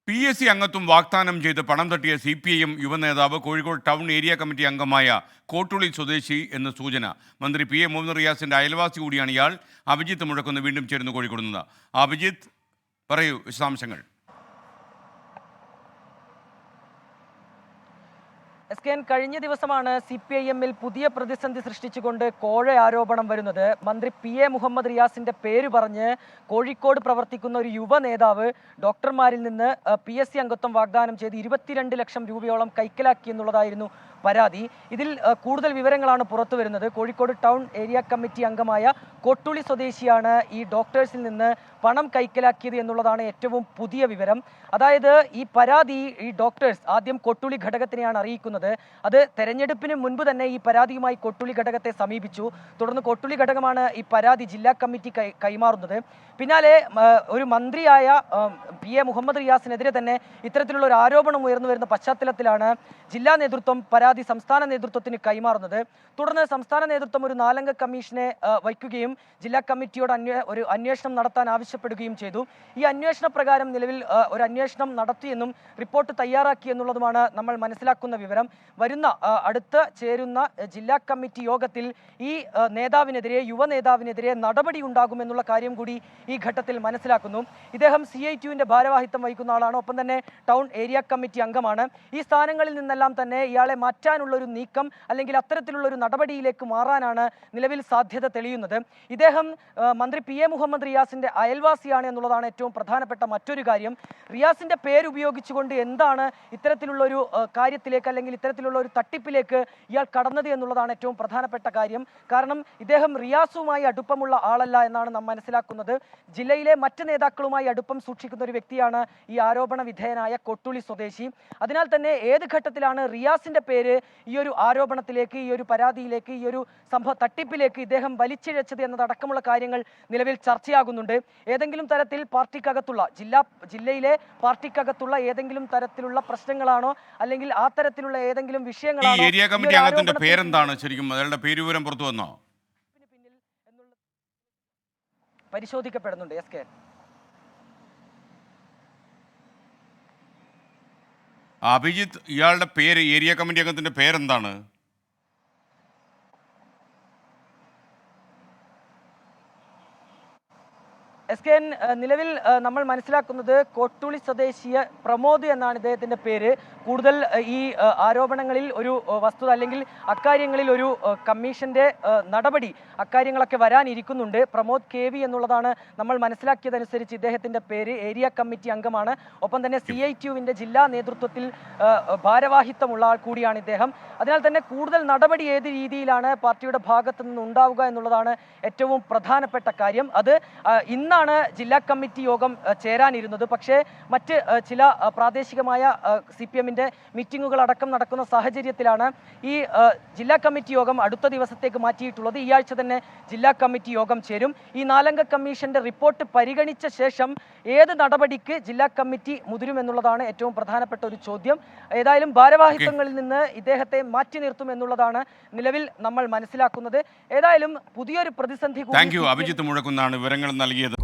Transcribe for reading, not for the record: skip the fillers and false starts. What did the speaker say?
PSC അംഗത്വം വാഗ്ദാനം ചെയ്ത് പണം തട്ടിയ CPIM യുവനേതാവ് കോഴിക്കോട് ടൗൺ ഏരിയ കമ്മിറ്റി അംഗമായ കോട്ടുളി സ്വദേശി എന്ന് സൂചന. മന്ത്രി PA മുഹമ്മദ് റിയാസിന്റെ അയൽവാസി കൂടിയാണ് ഇയാൾ. അഭിജിത്ത് മുഴക്കുന്ന് വീണ്ടും ചേരുന്നു കോഴിക്കോട് നിന്ന്. അഭിജിത്ത്, പറയൂ വിശദാംശങ്ങൾ. കഴിഞ്ഞ ദിവസമാണ് CPIM-ൽ പുതിയ പ്രതിസന്ധി സൃഷ്ടിച്ചുകൊണ്ട് കോഴ ആരോപണം വരുന്നത്. മന്ത്രി PA മുഹമ്മദ് റിയാസിന്റെ പേര് പറഞ്ഞ് കോഴിക്കോട് പ്രവർത്തിക്കുന്ന ഒരു യുവ നേതാവ് ഡോക്ടർമാരിൽ നിന്ന് PSC അംഗത്വം വാഗ്ദാനം ചെയ്ത് 22 ലക്ഷം രൂപയോളം കൈക്കലാക്കി എന്നുള്ളതായിരുന്നു പരാതി. ഇതിൽ കൂടുതൽ വിവരങ്ങളാണ് പുറത്തു വരുന്നത്. കോഴിക്കോട് ടൗൺ ഏരിയ കമ്മിറ്റി അംഗമായ കൊട്ടുളി സ്വദേശിയാണ് ഈ ഡോക്ടേഴ്സിൽ നിന്ന് പണം കൈക്കലാക്കിയത് എന്നുള്ളതാണ് ഏറ്റവും പുതിയ വിവരം. അതായത് ഈ പരാതി ഈ ഡോക്ടേഴ്സ് ആദ്യം കൊട്ടുളി ഘടകത്തിനെയാണ് അറിയിക്കുന്നത്. അത് തെരഞ്ഞെടുപ്പിന് മുൻപ് തന്നെ ഈ പരാതിയുമായി കൊട്ടുളി ഘടകത്തെ സമീപിച്ചു. തുടർന്ന് കൊട്ടുളി ഘടകമാണ് ഈ പരാതി ജില്ലാ കമ്മിറ്റി കൈമാറുന്നത്. പിന്നാലെ ഒരു മന്ത്രിയായ PA മുഹമ്മദ് റിയാസിനെതിരെ തന്നെ ഇത്തരത്തിലുള്ള ഒരു ആരോപണം ഉയർന്നു വരുന്ന പശ്ചാത്തലത്തിലാണ് ജില്ലാ നേതൃത്വം പരാതി സംസ്ഥാന നേതൃത്വത്തിന് കൈമാറുന്നത്. തുടർന്ന് സംസ്ഥാന നേതൃത്വം ഒരു 4 അംഗ കമ്മീഷനെ വയ്ക്കുകയും ജില്ലാ കമ്മിറ്റിയോട് ഒരു അന്വേഷണം നടത്താൻ ആവശ്യപ്പെടുകയും ചെയ്തു. ഈ അന്വേഷണ പ്രകാരം നിലവിൽ ഒരു അന്വേഷണം നടത്തിയെന്നും റിപ്പോർട്ട് തയ്യാറാക്കി എന്നുള്ളതുമാണ് നമ്മൾ മനസ്സിലാക്കുന്ന വിവരം. വരുന്ന അടുത്ത് ചേരുന്ന ജില്ലാ കമ്മിറ്റി യോഗത്തിൽ ഈ നേതാവിനെതിരെ യുവ നേതാവിനെതിരെ നടപടി ഉണ്ടാകുമെന്നുള്ള കാര്യം കൂടി ഈ ഘട്ടത്തിൽ മനസ്സിലാക്കുന്നു. ഇദ്ദേഹം CITUവിന്റെ ഭാരവാഹിത്വം വഹിക്കുന്ന ആളാണ്. ഒപ്പം തന്നെ ടൗൺ ഏരിയ കമ്മിറ്റി അംഗമാണ്. ഈ സ്ഥാനങ്ങളിൽ നിന്നെല്ലാം തന്നെ ഇയാളെ മാറ്റാനുള്ള ഒരു നീക്കം അല്ലെങ്കിൽ അത്തരത്തിലുള്ള ഒരു നടപടിയിലേക്ക് മാറാനാണ് നിലവിൽ സാധ്യത തെളിയുന്നത്. ഇദ്ദേഹം മന്ത്രി PA മുഹമ്മദ് റിയാസിന്റെ അയൽവാസിയാണ് എന്നുള്ളതാണ് ഏറ്റവും പ്രധാനപ്പെട്ട മറ്റൊരു കാര്യം. റിയാസിന്റെ പേര് ഉപയോഗിച്ചുകൊണ്ട് എന്താണ് ഇത്തരത്തിലുള്ള ഒരു കാര്യത്തിലേക്ക് അല്ലെങ്കിൽ ഇത്തരത്തിലുള്ള ഒരു തട്ടിപ്പിലേക്ക് ഇയാൾ കടന്നത് എന്നുള്ളതാണ് ഏറ്റവും പ്രധാനപ്പെട്ട കാര്യം. കാരണം ഇദ്ദേഹം റിയാസുമായി അടുപ്പമുള്ള ആളല്ല എന്നാണ് നാം മനസ്സിലാക്കുന്നത്. ജില്ലയിലെ മറ്റ് നേതാക്കളുമായി അടുപ്പം സൂക്ഷിക്കുന്ന ഒരു വ്യക്തിയാണ് ഈ ആരോപണ വിധേയനായ കൊട്ടുളി സ്വദേശി. അതിനാൽ തന്നെ ഏത് ഘട്ടത്തിലാണ് റിയാസിന്റെ പേര് ഈ ഒരു ആരോപണത്തിലേക്ക്, ഈ ഒരു പരാതിയിലേക്ക്, ഈ ഒരു തട്ടിപ്പിലേക്ക് ഇദ്ദേഹം വലിച്ചിഴച്ചത് എന്നതടക്കമുള്ള കാര്യങ്ങൾ നിലവിൽ ചർച്ചയാകുന്നുണ്ട്. ഏതെങ്കിലും തരത്തിൽ പാർട്ടിക്കകത്തുള്ള ജില്ലയിലെ പാർട്ടിക്കകത്തുള്ള ഏതെങ്കിലും തരത്തിലുള്ള പ്രശ്നങ്ങളാണോ അല്ലെങ്കിൽ ആ തരത്തിലുള്ള ഏതെങ്കിലും വിഷയങ്ങളാണോ ഏരിയ കമ്മിറ്റി അംഗത്തിന്റെ പേരെന്താണ് ശരിക്കും? അയാളുടെ പേര് വിവരം പുറത്തു വന്നോ? പരിശോധിക്കപ്പെടുന്നുണ്ട്. അഭിജിത്ത്, ഇയാളുടെ പേര്, ഏരിയ കമ്മിറ്റി അംഗത്തിന്റെ പേരെന്താണ്? നിലവിൽ നമ്മൾ മനസ്സിലാക്കുന്നത് കൊട്ടുളി സ്വദേശിയ പ്രമോദ് എന്നാണ് ഇദ്ദേഹത്തിന്റെ പേര്. കൂടുതൽ ഈ ആരോപണങ്ങളിൽ ഒരു വസ്തുത അല്ലെങ്കിൽ അക്കാര്യങ്ങളിൽ ഒരു കമ്മീഷന്റെ നടപടി അക്കാര്യങ്ങളൊക്കെ വരാനിരിക്കുന്നുണ്ട്. പ്രമോദ് KV എന്നുള്ളതാണ് നമ്മൾ മനസ്സിലാക്കിയതനുസരിച്ച് ഇദ്ദേഹത്തിന്റെ പേര്. ഏരിയ കമ്മിറ്റി അംഗമാണ്. ഒപ്പം തന്നെ CITUവിന്റെ ജില്ലാ നേതൃത്വത്തിൽ ഭാരവാഹിത്വമുള്ള ആൾ കൂടിയാണ് ഇദ്ദേഹം. അതിനാൽ തന്നെ കൂടുതൽ നടപടി ഏത് രീതിയിലാണ് പാർട്ടിയുടെ ഭാഗത്തു നിന്ന് ഉണ്ടാവുക എന്നുള്ളതാണ് ഏറ്റവും പ്രധാനപ്പെട്ട കാര്യം. അത് ഇന്നാണ് ജില്ലാ കമ്മിറ്റി യോഗം ചേരാനിരുന്നത്. പക്ഷേ മറ്റ് ചില പ്രാദേശികമായ CPM-ന്റെ മീറ്റിങ്ങുകൾ അടക്കം നടക്കുന്ന സാഹചര്യത്തിലാണ് ഈ ജില്ലാ കമ്മിറ്റി യോഗം അടുത്ത ദിവസത്തേക്ക് മാറ്റിയിട്ടുള്ളത്. ഈ ആഴ്ച തന്നെ ജില്ലാ കമ്മിറ്റി യോഗം ചേരും. ഈ 4 അംഗ കമ്മീഷന്റെ റിപ്പോർട്ട് പരിഗണിച്ച ശേഷം ഏത് നടപടിക്ക് ജില്ലാ കമ്മിറ്റി മുതിരുമെന്നുള്ളതാണ് ഏറ്റവും പ്രധാനപ്പെട്ട ഒരു ചോദ്യം. ഏതായാലും ഭാരവാഹിത്വങ്ങളിൽ നിന്ന് ഇദ്ദേഹത്തെ മാറ്റി നിർത്തും എന്നുള്ളതാണ് നിലവിൽ നമ്മൾ മനസ്സിലാക്കുന്നത്. ഏതായാലും പുതിയൊരു പ്രതിസന്ധി അഭിജിത്ത് മുഴക്കുന്നാണ് വിവരങ്ങൾ നൽകിയത്.